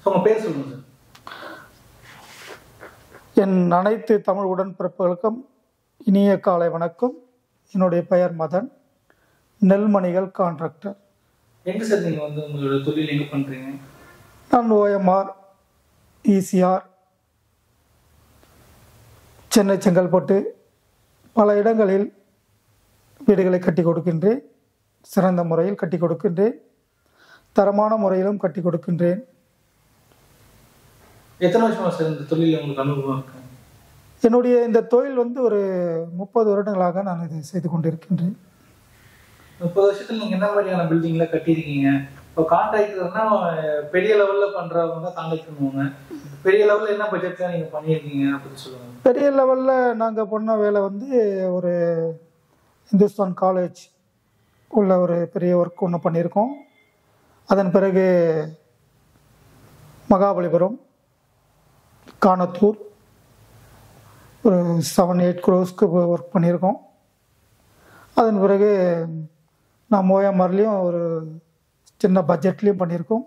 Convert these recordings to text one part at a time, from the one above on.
உங்க பேர் சொல்லுங்க சார். என் அனைத்து தமிழ் உடன்பிறப்புகளுக்கும் இனிய காலை வணக்கம். என்னுடைய பெயர் மதன், நெல்மணிகள் கான்ட்ராக்டர். எங்க சார் நீங்க வந்து உங்களோட தொழில் எங்க பண்றீங்க? நான் ஓஎம்ஆர், ஈசிஆர், சென்னை, செங்கல்பட்டு பல இடங்களில் வீடுகளை கட்டி கொடுக்கின்றேன். சிறந்த முறையில் கட்டி கொடுக்கின்றேன், தரமான முறையிலும் கட்டி கொடுக்கின்றேன். எத்தனை வருஷமா சார் இந்த தொழில் உங்களுக்கு அனுபவம் இருக்கு? என்னுடைய இந்த தொழில் வந்து ஒரு 30 வருடங்களாக நான் இதை செய்து கொண்டிருக்கின்றேன். 30 வருஷத்துல நீங்க என்ன மாதிரியான பில்டிங்ல கட்டியிருக்கீங்க? இப்போ கான்ட்ராக்டர்னா பெரிய லெவல்ல பண்றவங்க தான் கான்ட்ராக்ட் பண்ணுவாங்க. பெரிய லெவல்ல என்ன பட்ஜெட்ல நீங்க பண்ணியிருக்கீங்க அப்படின்னு சொல்லுவாங்க. பெரிய லெவலில் நாங்கள் பண்ண வேலை வந்து ஒரு இந்துஸ்தான் காலேஜ் உள்ள ஒரு பெரிய ஒர்க் ஒன்று பண்ணியிருக்கோம். அதன் பிறகு மகாபலிபுரம், கானத்தூர் ஒரு 7-8 crores ஒர்க் பண்ணியிருக்கோம். அதன் பிறகு நான் ஓஎம்ஆர்லேயும் ஒரு சின்ன பட்ஜெட்லேயும் பண்ணியிருக்கோம்.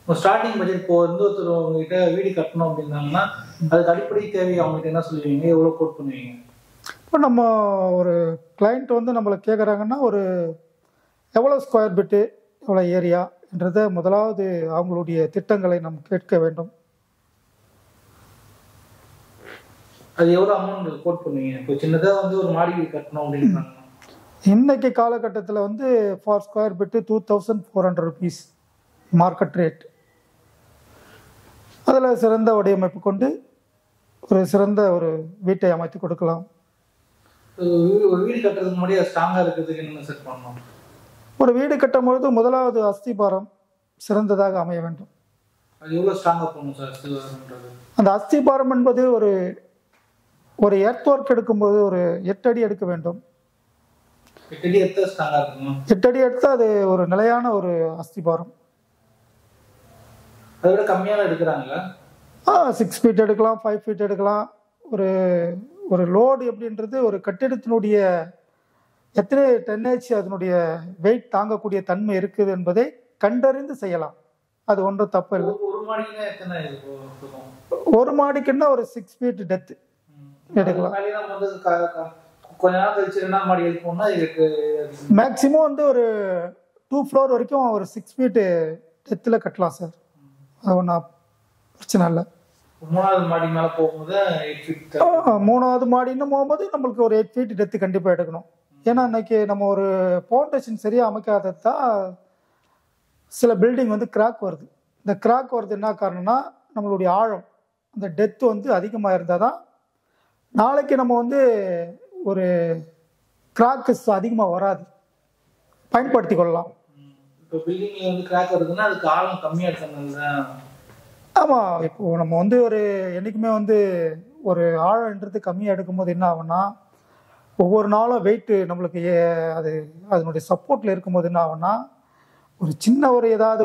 ஸ்டார்டிங் பட்ஜெட் இப்போ வந்து ஒருத்தர் உங்ககிட்ட வீடு கட்டணும் அப்படின்னாங்கன்னா அதுக்கு அடிப்படை தேவை அவங்ககிட்ட என்ன சொல்லுவீங்க? எவ்வளோ கோட் பண்ணுவீங்க? இப்போ நம்ம ஒரு கிளைண்ட் வந்து நம்மளை கேட்குறாங்கன்னா ஒரு எவ்வளோ ஸ்கொயர் பிட்டு, எவ்வளோ ஏரியான்றதை முதலாவது அவங்களுடைய திட்டங்களை நம்ம கேட்க வேண்டும். அது எவ்வளோ அமௌண்ட் கோட் பண்ணுவீங்க? இப்போ சின்னதாக வந்து ஒரு மாடி வீடு கட்டணும் அப்படின்றாங்க. இன்றைக்கி காலகட்டத்தில் வந்து for square bit 2400 rupees market rate. அதில் சிறந்த வடிவமைப்பு கொண்டு ஒரு சிறந்த ஒரு வீட்டை அமைத்து கொடுக்கலாம். ஒரு வீடு கட்டுறதுக்கு முன்னாடி அது ஸ்ட்ராங்காக இருக்கிறதுக்கு என்ன செட் பண்ணணும்? ஒரு வீடு கட்டும் பொழுது முதலாவது அஸ்திபாரம் சிறந்ததாக அமைய வேண்டும். அது எவ்வளோ ஸ்ட்ராங்காக போகணும் சார் அஸ்திபாரம்ன்றது? அந்த அஸ்திபாரம் என்பது ஒரு எர்த் ஒர்க் எடுக்கும்போது ஒரு 8 அடி எடுக்க வேண்டும். 8 அடி எடுத்தா ஸ்ட்ராங்காக இருக்குமா? 8 அடி எடுத்தால் அது ஒரு நிலையான ஒரு அஸ்திபாரம். அதை விட கம்மியாக எடுக்கிறாங்களா? 6 feet எடுக்கலாம், 5 feet எடுக்கலாம். ஒரு லோடு எப்படின்றது ஒரு கட்டிடத்தினுடைய எத்தனை டன்னேஜ் அதனுடைய வெயிட் தாங்கக்கூடிய தன்மை இருக்குது என்பதை கண்டறிந்து செய்யலாம். அது ஒன்றும் தப்பு இல்லை. ஒரு மாடிக்குன்னா எத்தனை? ஒரு மாடிக்குன்னா ஒரு 6 feet டெப்த் எடுக்கலாம். கொஞ்ச நாள் கழிச்சு 2ஆம் மாடி எழுப்போம்னா மேக்சிமம் வந்து ஒரு 2 floor வரைக்கும் ஒரு 6 feet டெப்த்தில் கட்டலாம் சார். அது ஒன்றும் பிரச்சனை இல்லை. 3ஆவது மாடி மேலே போகும்போது 8 feet. 3ஆவது மாடின்னு போகும்போது நம்மளுக்கு ஒரு 8 feet டெப்த் கண்டிப்பாக எடுக்கணும். ஏன்னா இன்னைக்கு நம்ம ஒரு ஃபவுண்டேஷன் சரியாக அமைக்காதது தான் சில பில்டிங் வந்து கிராக் வருது. இந்த கிராக் வருது என்ன காரணம்னா நம்மளுடைய ஆழம், அந்த டெப்த் வந்து அதிகமாக இருந்தால் தான் நாளைக்கு நம்ம வந்து ஒரு கிராக்கஸ் அதிகமாக வராது, பயன்படுத்தி கொள்ளலாம். இப்போ பில்டிங்ல வந்து கிராக் வருதுன்னா அதுக்கு ஆழம் கம்மியாக இருக்கிறதுனால. ஆமாம், இப்போ நம்ம வந்து என்றைக்குமே வந்து ஒரு ஆழம்ன்றது கம்மியாக எடுக்கும்போது என்ன ஆகும்னா ஒவ்வொரு நாளும் வெயிட்டு நம்மளுக்கு அதனுடைய சப்போர்ட்டில் இருக்கும்போது என்ன ஆகும்னா ஒரு சின்ன ஏதாவது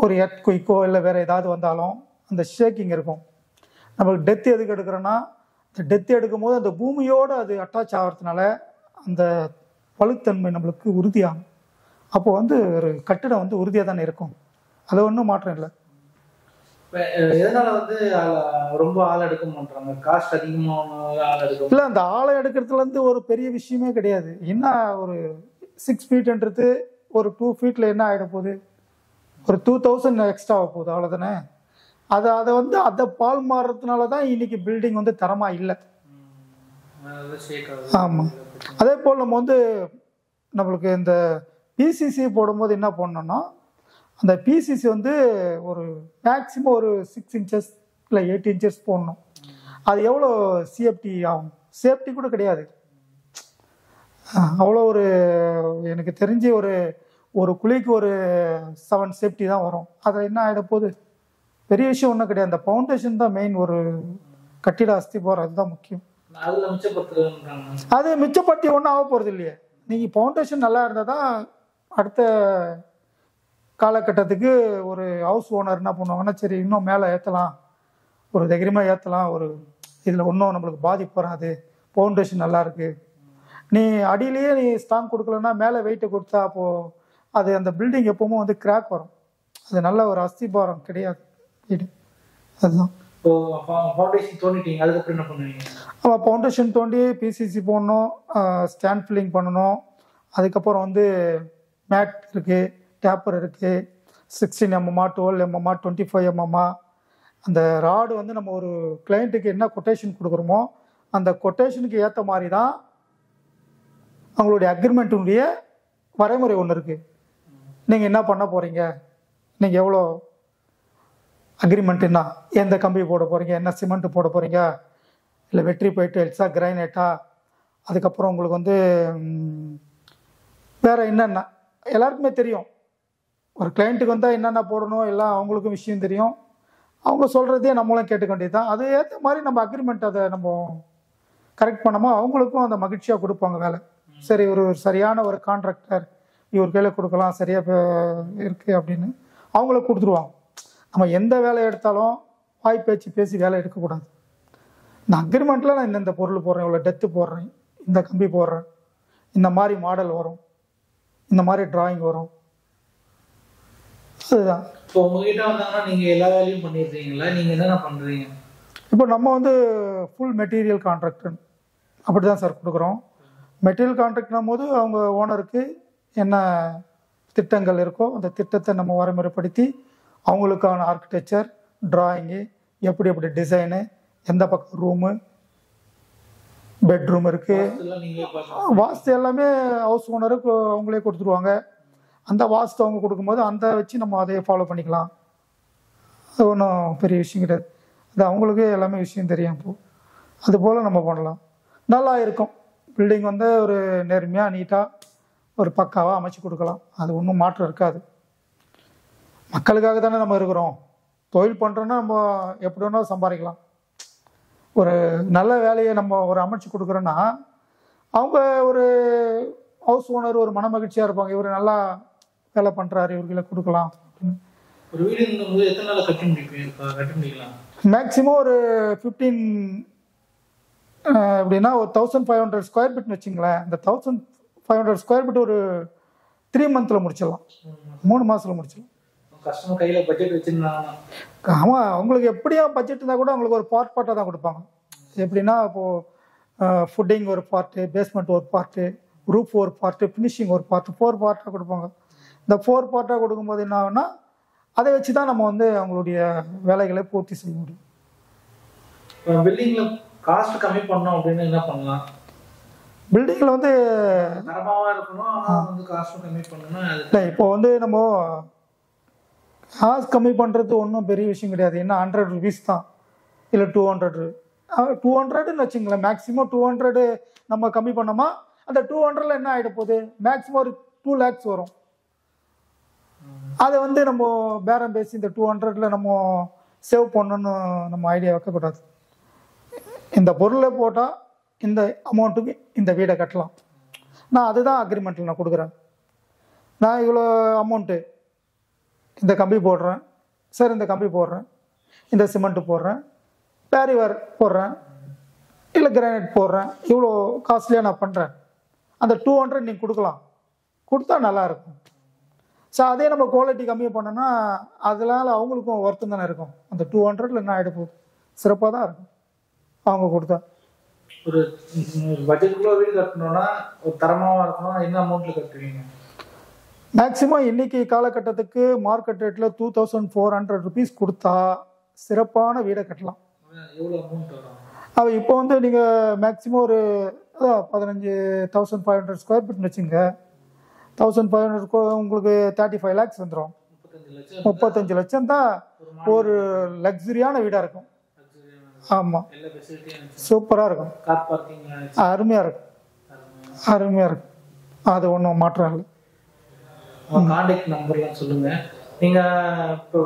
ஒரு எர்த் குயிக்கோ இல்லை வேறு ஏதாவது வந்தாலும் அந்த ஷேக்கிங் இருக்கும். நம்மளுக்கு டெத்து எதுக்கு எடுக்கிறோன்னா இந்த டெத்து எடுக்கும்போது அந்த பூமியோடு அது அட்டாச் ஆகிறதுனால அந்த பழுத்தன்மை நம்மளுக்கு உறுதியாகும். அப்போ வந்து ஒரு கட்டிடம் வந்து உறுதியாக தானே இருக்கும். அது ஒன்றும் மாற்றம் இல்லை. எதனால வந்து ரொம்ப ஆள் எடுக்க மாட்டாங்க? காஸ்ட் அதிகமான ஆள் எடுக்க இல்லை, அந்த ஆளை எடுக்கிறதுலேருந்து ஒரு பெரிய விஷயமே கிடையாது. என்ன ஒரு 6 feetன்றது ஒரு 2 feetல என்ன ஆகிட போகுது? ஒரு 2000 எக்ஸ்ட்ரா ஆக போகுது, அவ்வளோதானே. அதை வந்து அதை பால் மாறுறதுனால தான் இன்னைக்கு பில்டிங் வந்து தரமாக இல்லை. ஆமாம், அதே போல் நம்ம வந்து நம்மளுக்கு இந்த பிசிசி போடும்போது என்ன பண்ணணும்னா அந்த பிசிசி வந்து ஒரு மேக்சிமம் ஒரு 6 inches இல்லை 8 inches போடணும். அது எவ்வளோ சேஃப்டி ஆகும்? சேஃப்டி கூட கிடையாது. அவ்வளோ எனக்கு தெரிஞ்சு ஒரு குழிக்கு ஒரு 7 சேஃப்டி தான் வரும். அதில் என்ன ஆகிட போகுது? பெரிய விஷயம் ஒன்றும் கிடையாது. அந்த ஃபவுண்டேஷன் தான் மெயின். ஒரு கட்டிட அஸ்திபாரம் அதுதான் முக்கியம். அது மிச்சப்படுத்தி ஒன்றும் ஆக போகிறது இல்லையே. நீங்கள் ஃபவுண்டேஷன் நல்லா இருந்தால் தான் அடுத்த காலகட்டத்துக்கு ஒரு ஹவுஸ் ஓனர் என்ன பண்ணுவாங்கன்னா சரி இன்னும் மேலே ஏற்றலாம், ஒரு தைரியமாக ஏற்றலாம், இதில் ஒன்றும் நம்மளுக்கு பாதிப்பு வராது, ஃபவுண்டேஷன் நல்லா இருக்குது. நீ அடியிலேயே நீ ஸ்ட்ராங் கொடுக்கலன்னா மேலே வெயிட்டை கொடுத்தா அப்போது அது அந்த பில்டிங் எப்பவுமே வந்து கிராக் வரும். அது நல்ல ஒரு அஸ்திபாரம் கிடையாது வீடு. அதுதான். இப்போ ஃபவுண்டேஷன் தோண்டிட்டீங்க, அதுக்கப்புறம் என்ன பண்ணுவீங்க? ஆமாம், ஃபவுண்டேஷன் தோண்டி பிசிசி போடணும், ஸ்டாண்ட் ஃபில்லிங் பண்ணணும். அதுக்கப்புறம் வந்து மேட் இருக்குது, டேப்பர் இருக்குது, 16 mm, 12 mm, 25 mm. அந்த ராடு வந்து நம்ம ஒரு கிளைண்ட்டுக்கு என்ன கொட்டேஷன் கொடுக்குறோமோ அந்த கொட்டேஷனுக்கு ஏற்ற மாதிரி தான் அவங்களுடைய அக்ரிமெண்ட்டுடைய வரைமுறை ஒன்று இருக்குது. நீங்கள் என்ன பண்ண போகிறீங்க, நீங்கள் எவ்வளோ அக்ரிமெண்ட்டுன்னா எந்த கம்பி போட போகிறீங்க, என்ன சிமெண்ட்டு போட போகிறீங்க, இல்லை வெற்றி போயிட்டு எல்சா கிரைனேட்டா, அதுக்கப்புறம் உங்களுக்கு வந்து வேறு என்னென்ன எல்லாருக்குமே தெரியும். ஒரு கிளைண்ட்டுக்கு வந்தால் என்னென்ன போடணும் எல்லாம் அவங்களுக்கும் விஷயம் தெரியும். அவங்க சொல்கிறதே நம்மளும் கேட்டுக்க வேண்டியது தான். அது ஏற்ற மாதிரி நம்ம அக்ரிமெண்ட் அதை நம்ம கரெக்ட் பண்ணோமோ அவங்களுக்கும் அந்த மகிழ்ச்சியாக கொடுப்பாங்க வேலை. சரி, ஒரு சரியான ஒரு கான்ட்ராக்டர் இவர் கையில் கொடுக்கலாம், சரியாக இருக்குது அப்படின்னு அவங்களுக்கு கொடுத்துருவாங்க. நம்ம எந்த வேலை எடுத்தாலும் வாய் பேச்சு பேசி வேலை எடுக்கக்கூடாது. இந்த அக்ரிமெண்ட்டில் நான் இந்தந்த பொருள் போடுறேன், இவ்வளோ டெத்து போடுறேன், இந்த கம்பி போடுறேன், இந்த மாதிரி மாடல் வரும், இந்த மாதிரி டிராயிங் வரும். அதுதான். இப்போ உங்ககிட்ட வந்தாங்கன்னா நீங்கள் எல்லா வேலையும் பண்ணிடுறீங்களா? நீங்கள் என்னென்ன பண்ணுறீங்க? இப்போ நம்ம வந்து ஃபுல் மெட்டீரியல் கான்ட்ராக்டர் அப்படி தான் சார் கொடுக்குறோம். மெட்டீரியல் கான்ட்ராக்ட்னும் போது அவங்க ஓனருக்கு என்ன திட்டங்கள் இருக்கோ அந்த திட்டத்தை நம்ம வரைமுறைப்படுத்தி அவங்களுக்கான ஆர்கிடெக்சர், டிராயிங்கு, எப்படி எப்படி டிசைனு, எந்த பக்கம் ரூமு, பெட்ரூம் இருக்குது, வாஸ்து எல்லாமே ஹவுஸ் ஓனருக்கு அவங்களே கொடுத்துருவாங்க. அந்த வாஸ்து அவங்க கொடுக்கும்போது அந்த வச்சு நம்ம அதையே ஃபாலோ பண்ணிக்கலாம். அது ஒன்றும் பெரிய விஷயம் கிடையாது. அது அவங்களுக்கு எல்லாமே விஷயம் தெரியும். இப்போது அதுபோல் நம்ம பண்ணலாம். நல்லா இருக்கும். பில்டிங் வந்து ஒரு நேர்மையாக நீட்டாக ஒரு பக்காவாக அமைச்சு கொடுக்கலாம். அது ஒன்றும் மாற்றம் இருக்காது. மக்களுக்காக தானே நம்ம இருக்கிறோம். தொழில் பண்ணுறோன்னா நம்ம எப்படி வேணாலும் சம்பாதிக்கலாம். ஒரு நல்ல வேலையை நம்ம ஒரு அமைச்சு கொடுக்குறோன்னா அவங்க ஒரு ஹவுஸ் ஓனர் ஒரு மன மகிழ்ச்சியாக இருப்பாங்க. இவர் நல்லா வேலை பண்ணுறாரு, இவர்களை கொடுக்கலாம். ஒரு வீடு எத்தனை நாள் கட்டி முடிக்கலாம்? மேக்ஸிமம் ஒரு 15 எப்படின்னா ஒரு 1500 ஸ்கொயர் ஃபீட்னு வச்சுங்களேன். இந்த 1500 ஸ்கொயர் ஃபீட் ஒரு 3 மந்த்தில் முடிச்சிடலாம், 3 மாதத்தில் முடிச்சிடலாம். கஸ்டமர் கையில் பட்ஜெட் வச்சுருந்தாங்கன்னா ஆமாம், அவங்களுக்கு எப்படியா பட்ஜெட் இருந்தால் கூட அவங்களுக்கு ஒரு பார்ட்டாக தான் கொடுப்பாங்க. எப்படின்னா இப்போது ஃபுட்டிங் ஒரு பார்ட்டு, பேஸ்மெண்ட் ஒரு பார்ட்டு, ரூஃப் ஒரு பார்ட்டு, ஃபினிஷிங் ஒரு பார்ட்டு, 4 பார்ட்டாக கொடுப்பாங்க. இந்த 4 பார்ட்டாக கொடுக்கும்போது என்ன ஆகுனா அதை வச்சு தான் நம்ம வந்து அவங்களுடைய வேலைகளை பூர்த்தி செய்ய முடியும். பில்டிங்கில் காஸ்ட் கம்மி பண்ணோம் அப்படின்னு என்ன பண்ணலாம்? பில்டிங்கில் வந்து தரமாவாக இருக்கணும், ஆனால் வந்து காஸ்ட்டும் கம்மி பண்ணணும். இல்லை, இப்போ வந்து நம்ம காசு கம்மி பண்ணுறது ஒன்றும் பெரிய விஷயம் கிடையாது. என்ன 100 rupees தான், இல்லை 200ன்னு வச்சுங்களேன். மேக்ஸிமம் 200 நம்ம கம்மி பண்ணோமா அந்த 200ல் என்ன ஆகிட போகுது, மேக்ஸிமம் ஒரு 2 lakhs வரும். அதை வந்து நம்ம பேரம் பேசி இந்த 200ல் நம்ம சேவ் பண்ணணும்னு நம்ம ஐடியா வைக்கக்கூடாது. இந்த பொருளை போட்டால் இந்த அமௌண்ட்டுக்கு இந்த வீடை கட்டலாம். நான் அதுதான் அக்ரிமெண்ட்டில் நான் கொடுக்குறேன். நான் இவ்வளோ அமௌண்ட்டு இந்த கம்பி போடுறேன் சார், இந்த கம்பி போடுறேன், இந்த சிமெண்ட்டு போடுறேன், பேரிவர் போடுறேன், இல்லை கிரானைட் போடுறேன், இவ்வளோ காஸ்ட்லியாக நான் பண்ணுறேன், அந்த 200 நீங்கள் கொடுக்கலாம், கொடுத்தா நல்லாயிருக்கும். ஸோ அதே நம்ம குவாலிட்டி கம்மி பண்ணோன்னா அதனால அவங்களுக்கும் ஒர்த்து தானே இருக்கும். அந்த 200ல் என்ன ஆகிட போகுது, சிறப்பாக தான் இருக்கும் அவங்க கொடுத்தா. ஒரு பட்ஜெட்டுக்குள்ள வீடு கட்டணும்னா ஒரு தரமாக இருக்கணும். என்ன அமௌண்ட்டில் கட்டுவீங்க? மேக்ஸிமம் இன்னைக்கு காலகட்டத்துக்கு மார்க்கெட் ரேட்டில் 2400 rupees கொடுத்தா சிறப்பான வீடை கட்டலாம். எவ்வளோ அமௌண்ட் வரும்? அது இப்போ வந்து நீங்கள் மேக்ஸிமம் ஒரு 1500 ஸ்கொயர் ஃபீட்னு வச்சுங்க. 1500 உங்களுக்கு 35 lakhs வந்துடும். 35 லட்சம் தான் ஒரு லக்ஸுரியான வீடாக இருக்கும். ஆமாம், சூப்பராக இருக்கும், அருமையாக இருக்கும், அருமையாக இருக்கும். அது ஒன்றும் மாற்றம் இல்லை. கான்டாக்ட் நம்பர்லாம் சொல்லுங்க. நீங்க இப்போ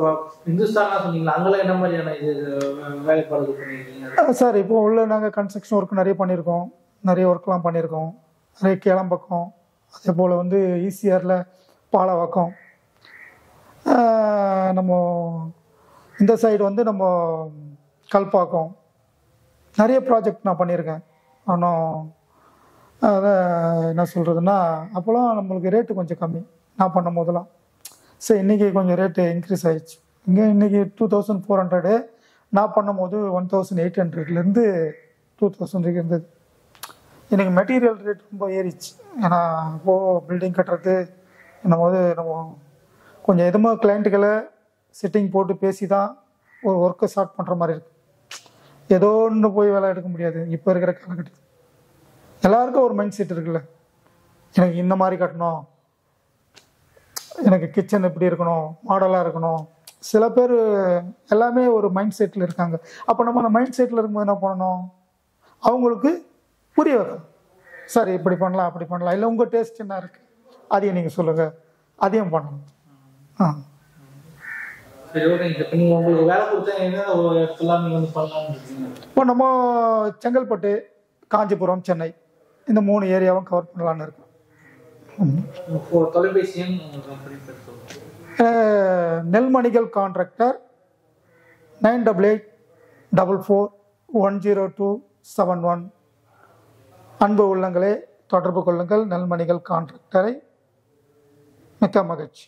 இந்துஸ்தான்லாம் சொன்னீங்களா, அங்கெல்லாம் என்ன மாதிரியான இது வேலைப்பாடு பண்ணியிருக்கீங்க சார்? இப்போ உள்ள நாங்கள் கன்ஸ்ட்ரக்ஷன் ஒர்க் நிறைய பண்ணியிருக்கோம், நிறைய ஒர்க்லாம் பண்ணியிருக்கோம். நிறைய கேளம்பக்கம், அதே போல் வந்து ஈசிஆரில் பாலவாக்கம், நம்ம இந்த சைடு வந்து நம்ம கல்பாக்கம், நிறைய ப்ராஜெக்ட் நான் பண்ணியிருக்கேன். ஆனால் அதை என்ன சொல்கிறதுன்னா அப்போலாம் நம்மளுக்கு ரேட்டு கொஞ்சம் கம்மி. நான் பண்ணும் போதெல்லாம். சரி இன்றைக்கி கொஞ்சம் ரேட்டு இன்க்ரீஸ் ஆகிடுச்சு. இங்கே இன்றைக்கி 2400, நான் பண்ணும்போது 1800லேருந்து 2000 இருந்தது. எனக்கு மெட்டீரியல் ரேட் ரொம்ப ஏறிச்சு. ஏன்னா இப்போது பில்டிங் கட்டுறது என்னும்போது நம்ம கொஞ்சம் எதுவுமே கிளைண்ட்டுகளை செட்டிங் போட்டு பேசி தான் ஒரு ஒர்க்கை ஸ்டார்ட் பண்ணுற மாதிரி இருக்குது. ஏதோ ஒன்று போய் வேலை எடுக்க முடியாது இப்போ இருக்கிற காலகட்டத்தில். எல்லாருக்கும் ஒரு மைண்ட் செட் இருக்குல்ல, எனக்கு இந்த மாதிரி கட்டணும், எனக்கு கிச்சன் எப்படி இருக்கணும், மாடலாக இருக்கணும். சில பேர் எல்லாமே ஒரு மைண்ட் செட்டில் இருக்காங்க. அப்போ நம்ம அந்த மைண்ட் செட்டில் இருக்கும்போது என்ன பண்ணணும், அவங்களுக்கு புரிய வைக்கணும். சார் இப்படி பண்ணலாம் அப்படி பண்ணலாம், இல்லை உங்கள் டேஸ்ட் என்ன இருக்குது அதையும் நீங்கள் சொல்லுங்கள், அதையும் பண்ணணும். சரி ஓகே. இப்போ நீங்கள் உங்களுக்கு வேலை கொடுத்தா என்ன ஒரு இடத்துலாம் நீங்கள் வந்து பண்ணலாம்னு இருக்கீங்க? இப்போ நம்ம செங்கல்பட்டு, காஞ்சிபுரம், சென்னை இந்த 3 ஏரியாவும் கவர் பண்ணலான்னு இருக்கோம். தொலைபேசி எண் நெல்மணிகள் கான்ட்ராக்டர் 9884410271. அன்பு உள்ளங்களே தொடர்பு கொள்ளுங்கள் நெல்மணிகள் கான்ட்ராக்டரை. மிக்க மகிழ்ச்சி.